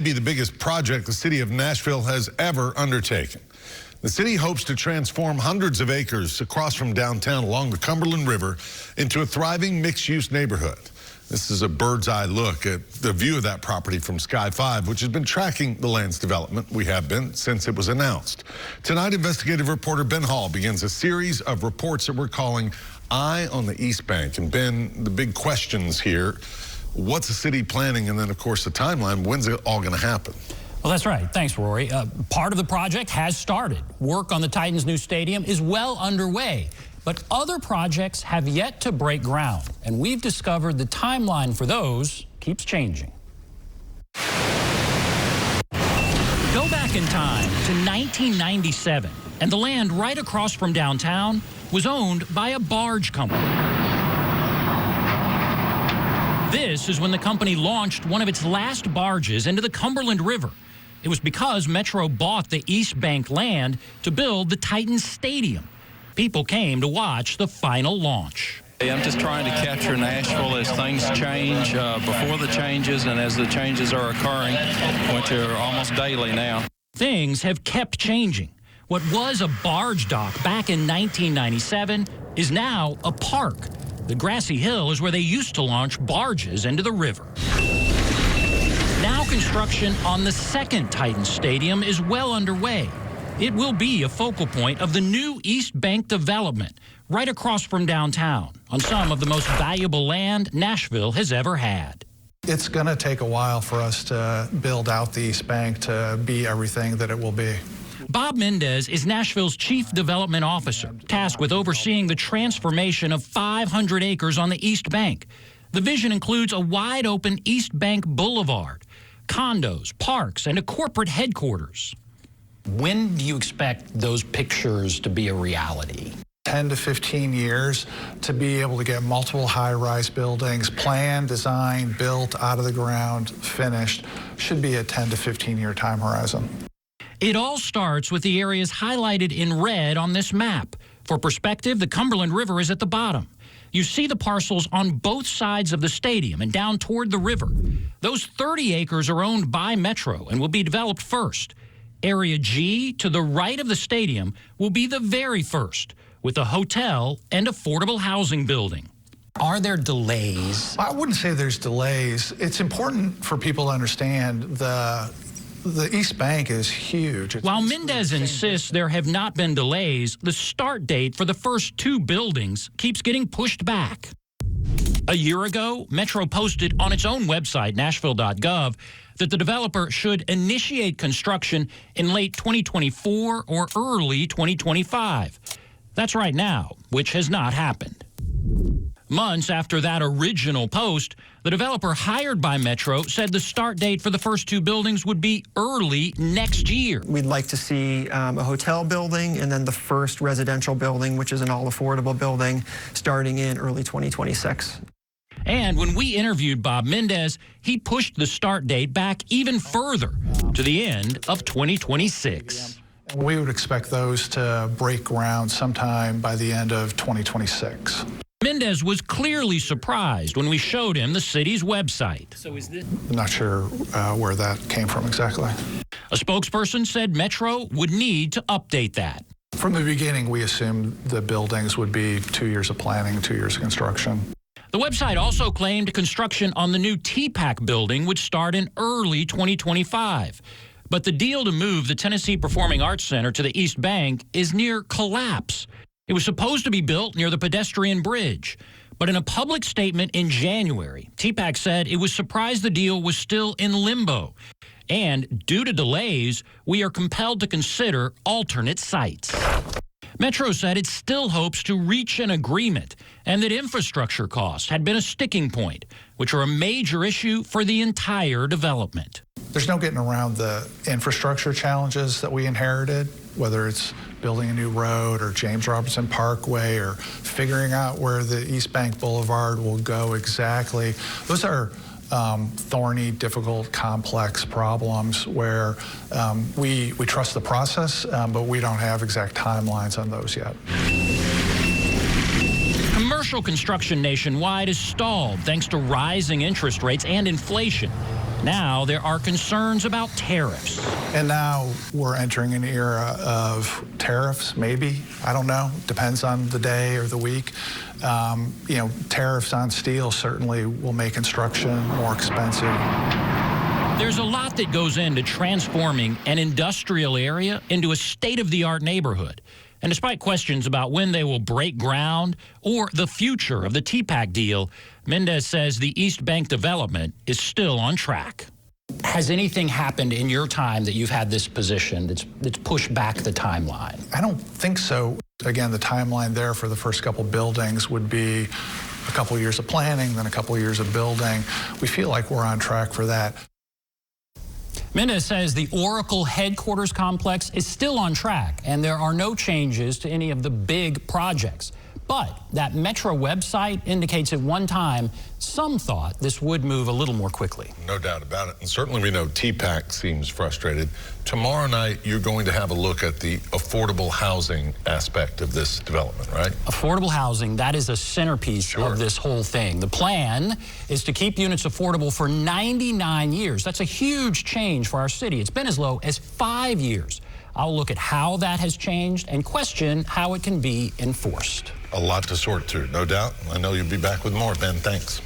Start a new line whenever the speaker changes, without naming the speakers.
may be the biggest project the city of Nashville has ever undertaken. The city hopes to transform hundreds of acres across from downtown along the Cumberland River into a thriving mixed-use neighborhood. This is a bird's-eye look at the view of that property from Sky 5, which has been tracking the land's development. We have been since it was announced. Tonight, investigative reporter Ben Hall begins a series of reports that we're calling Eye on the East Bank. And Ben, the big questions here, what's the city planning? And then, of course, the timeline. When's it all going to happen?
Well, that's right. Thanks, Rory. Part of the project has started. Work on the Titans' new stadium is well underway. But other projects have yet to break ground, and we've discovered the timeline for those keeps changing. Go back in time to 1997, and the land right across from downtown was owned by a barge company. This is when the company launched one of its last barges into the Cumberland River. It was because Metro bought the East Bank land to build the Titans Stadium. People came to watch the final launch.
I'm just trying to capture Nashville as things change, before the changes and as the changes are occurring, which are almost daily now.
Things have kept changing. What was a barge dock back in 1997 is now a park. The grassy hill is where they used to launch barges into the river. Now construction on the second Titans Stadium is well underway. It will be a focal point of the new East Bank development right across from downtown on some of the most valuable land Nashville has ever had.
It's going to take a while for us to build out the East Bank to be everything that it will be.
Bob Mendez is Nashville's chief development officer, tasked with overseeing the transformation of 500 acres on the East Bank. The vision includes a wide-open East Bank Boulevard, condos, parks, and a corporate headquarters. When do you expect those pictures to be a reality?
10 to 15 years to be able to get multiple high-rise buildings planned, designed, built, out of the ground, finished, should be a 10 to 15-year time horizon.
It all starts with the areas highlighted in red on this map. For perspective, the Cumberland River is at the bottom. You see the parcels on both sides of the stadium and down toward the river. Those 30 acres are owned by Metro and will be developed first. Area G, to the right of the stadium, will be the very first, with a hotel and affordable housing building. Are there delays?
I wouldn't say there's delays. It's important for people to understand the East Bank is huge.
While Mendez insists there have not been delays, the start date for the first two buildings keeps getting pushed back. A year ago, Metro posted on its own website, nashville.gov, that the developer should initiate construction in late 2024 or early 2025. That's right now, which has not happened. Months after that original post, the developer hired by Metro said the start date for the first two buildings would be early next year.
We'd like to see a hotel building and then the first residential building, which is an all-affordable building, starting in early 2026.
And when we interviewed Bob Mendez, he pushed the start date back even further to the end of 2026.
We would expect those to break ground sometime by the end of 2026.
Mendez was clearly surprised when we showed him the city's website.
I'm not sure where that came from exactly.
A spokesperson said Metro would need to update that.
From the beginning, we assumed the buildings would be 2 years of planning, 2 years of construction.
The website also claimed construction on the new TPAC building would start in early 2025. But the deal to move the Tennessee Performing Arts Center to the East Bank is near collapse. It was supposed to be built near the pedestrian bridge. But in a public statement in January, TPAC said it was surprised the deal was still in limbo. And due to delays, we are compelled to consider alternate sites. Metro said it still hopes to reach an agreement and that infrastructure costs had been a sticking point, which are a major issue for the entire development.
There's no getting around the infrastructure challenges that we inherited, whether it's building a new road or James Robinson Parkway or figuring out where the East Bank Boulevard will go exactly. Those are thorny, difficult, complex problems where we trust the process, but we don't have exact timelines on those yet.
Commercial construction nationwide is stalled thanks to rising interest rates and inflation. Now there are concerns about tariffs.
And now we're entering an era of tariffs, maybe. I don't know. Depends on the day or the week. Tariffs on steel certainly will make construction more expensive.
There's a lot that goes into transforming an industrial area into a state-of-the-art neighborhood. And despite questions about when they will break ground or the future of the TPAC deal, Mendez says the East Bank development is still on track. Has anything happened in your time that you've had this position that's pushed back the timeline?
I don't think so. Again, the timeline there for the first couple buildings would be a couple years of planning, then a couple years of building. We feel like we're on track for that.
Mendez says the Oracle headquarters complex is still on track, and there are no changes to any of the big projects. But that Metro website indicates at one time some thought this would move a little more quickly.
No doubt about it. And certainly we know TPAC seems frustrated. Tomorrow night, you're going to have a look at the affordable housing aspect of this development, right?
Affordable housing, that is a centerpiece of this whole thing. The plan is to keep units affordable for 99 years. That's a huge change for our city. It's been as low as 5 years. I'll look at how that has changed and question how it can be enforced.
A lot to sort through, no doubt. I know you'll be back with more, Ben. Thanks.